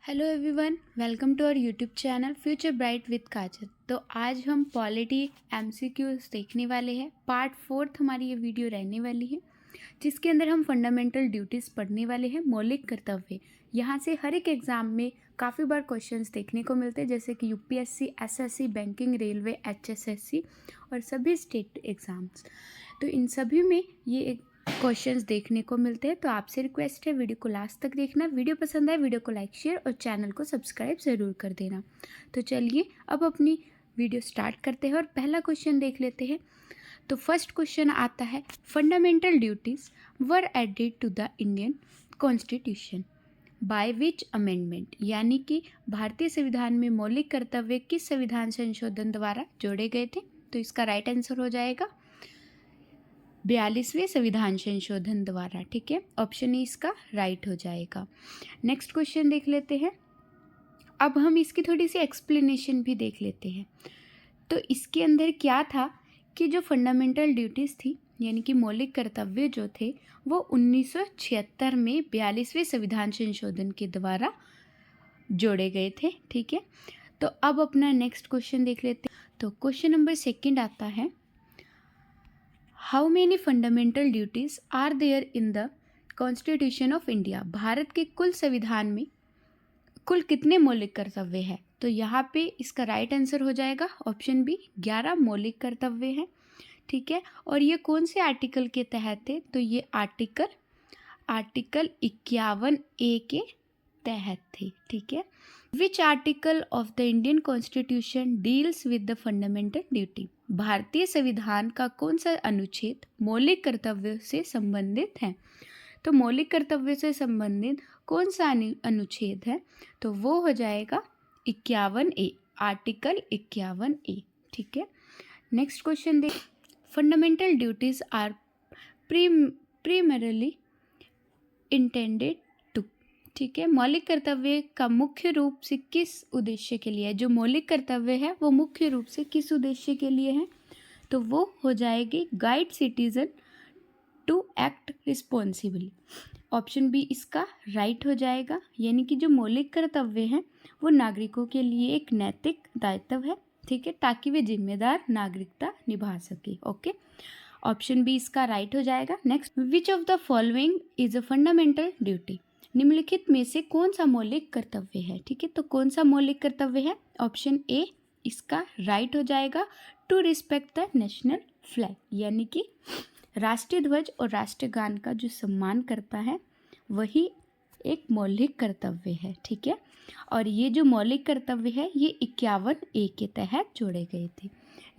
Hello everyone, welcome to our YouTube channel future bright with Kajal. तो आज हम polity MCQs देखने वाले हैं। पार्ट 4 हमारी ये वीडियो रहने वाली है, जिसके अंदर हम फंडामेंटल ड्यूटीज़ पढ़ने वाले हैं, मौलिक कर्तव्य। यहाँ से हर एक एग्ज़ाम में काफ़ी बार क्वेश्चंस देखने को मिलते हैं, जैसे कि UPSC, SSC, banking, railway, HSSC और सभी स्टेट एग्ज़ाम्स। तो इन सभी में ये एक क्वेश्चंस देखने को मिलते हैं। तो आपसे रिक्वेस्ट है, वीडियो को लास्ट तक देखना। वीडियो पसंद आए वीडियो को लाइक, शेयर और चैनल को सब्सक्राइब ज़रूर कर देना। तो चलिए अब अपनी वीडियो स्टार्ट करते हैं और पहला क्वेश्चन देख लेते हैं। तो फर्स्ट क्वेश्चन आता है, fundamental duties were added to the Indian constitution by which amendment, यानी कि भारतीय संविधान में मौलिक कर्तव्य किस संविधान संशोधन द्वारा जोड़े गए थे। तो इसका राइट आंसर हो जाएगा 42वें संविधान संशोधन द्वारा। ठीक है, ऑप्शन ई इसका राइट हो जाएगा। नेक्स्ट क्वेश्चन देख लेते हैं। अब हम इसकी थोड़ी सी एक्सप्लेनेशन भी देख लेते हैं। तो इसके अंदर क्या था कि जो फंडामेंटल ड्यूटीज़ थी, यानी कि मौलिक कर्तव्य जो थे, वो 1976 में 42वें संविधान संशोधन के द्वारा जोड़े गए थे। ठीक है, तो अब अपना नेक्स्ट क्वेश्चन देख लेते हैं। तो क्वेश्चन नंबर 2 आता है, how many fundamental duties are there in the constitution of India. भारत के कुल संविधान में कुल कितने मौलिक कर्तव्य हैं। तो यहाँ पे इसका राइट आंसर हो जाएगा ऑप्शन बी, 11 मौलिक कर्तव्य हैं। ठीक है, और ये कौन से आर्टिकल के तहत थे। तो ये आर्टिकल 51A के तहत थे। ठीक है, which article of the Indian constitution deals with the fundamental duty. भारतीय संविधान का कौन सा अनुच्छेद मौलिक कर्तव्य से संबंधित है। तो मौलिक कर्तव्य से संबंधित कौन सा अनुच्छेद है, तो वो हो जाएगा 51A, आर्टिकल 51A। ठीक है, नेक्स्ट क्वेश्चन देख, fundamental duties are primarily intended to. ठीक है, मौलिक कर्तव्य का मुख्य रूप से किस उद्देश्य के लिए है। जो मौलिक कर्तव्य है वो मुख्य रूप से किस उद्देश्य के लिए है, तो वो हो जाएगी guide citizen to act responsibly. Option B इसका राइट हो जाएगा, यानी कि जो मौलिक कर्तव्य हैं वो नागरिकों के लिए एक नैतिक दायित्व है। ठीक है, ताकि वे जिम्मेदार नागरिकता निभा सके। ओके, ऑप्शन बी इसका राइट हो जाएगा। Next, which of the following is a fundamental duty. निम्नलिखित में से कौन सा मौलिक कर्तव्य है। ठीक है, तो कौन सा मौलिक कर्तव्य है, ऑप्शन ए इसका राइट हो जाएगा, to respect the national flag, यानी कि राष्ट्रीय ध्वज और राष्ट्रगान का जो सम्मान करता है वही एक मौलिक कर्तव्य है। ठीक है, और ये जो मौलिक कर्तव्य है ये 51A के तहत जोड़े गए थे।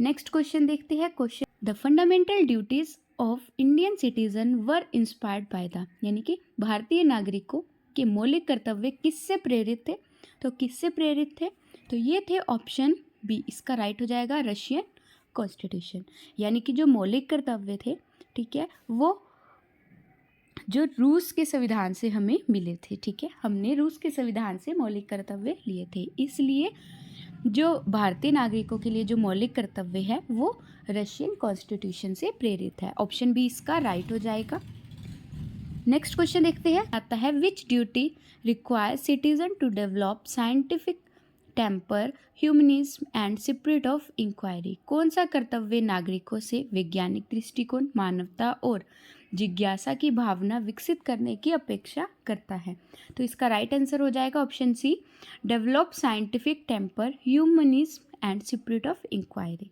नेक्स्ट क्वेश्चन देखते हैं। Question, the fundamental duties of Indian citizen were inspired by the, यानी कि भारतीय नागरिकों के मौलिक कर्तव्य किससे प्रेरित थे। तो किससे प्रेरित थे, तो ये थे ऑप्शन बी, इसका राइट हो जाएगा रशियन कॉन्स्टिट्यूशन, यानी कि जो मौलिक कर्तव्य थे, ठीक है, वो जो रूस के संविधान से हमें मिले थे। ठीक है, हमने रूस के संविधान से मौलिक कर्तव्य लिए थे, इसलिए जो भारतीय नागरिकों के लिए जो मौलिक कर्तव्य है वो रशियन कॉन्स्टिट्यूशन से प्रेरित है। ऑप्शन बी इसका राइट हो जाएगा। नेक्स्ट क्वेश्चन देखते हैं, आता है, which duty require citizen to develop scientific temper, humanism and spirit of inquiry. कौन सा कर्तव्य नागरिकों से वैज्ञानिक दृष्टिकोण, मानवता और जिज्ञासा की भावना विकसित करने की अपेक्षा करता है। तो इसका राइट आंसर हो जाएगा option C, develop scientific temper, humanism and spirit of inquiry,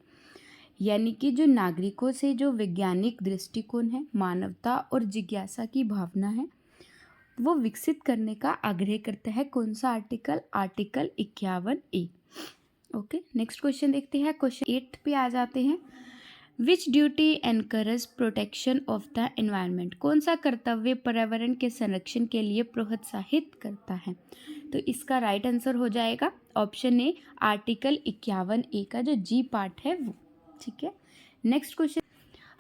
यानी कि जो नागरिकों से जो वैज्ञानिक दृष्टिकोण है, मानवता और जिज्ञासा की भावना है, वो विकसित करने का आग्रह करता है। कौन सा article, article 51A। Okay, next question देखते हैं। क्वेश्चन 8 पे आ जाते हैं, which duty encourage protection of the environment. कौन सा कर्तव्य पर्यावरण के संरक्षण के लिए प्रोत्साहित करता है। तो इसका राइट आंसर हो जाएगा ऑप्शन ए, आर्टिकल 51A का जो जी पार्ट है वो। ठीक है, next question,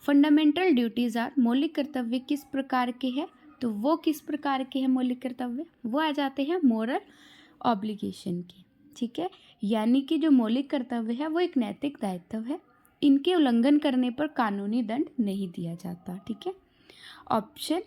fundamental duties are, मौलिक कर्तव्य किस प्रकार के हैं। तो वो किस प्रकार के हैं मौलिक कर्तव्य, वो आ जाते हैं मोरल ऑब्लिगेशन के। ठीक है, यानी कि जो मौलिक कर्तव्य है वो एक नैतिक दायित्व है, इनके उल्लंघन करने पर कानूनी दंड नहीं दिया जाता। ठीक है, ऑप्शन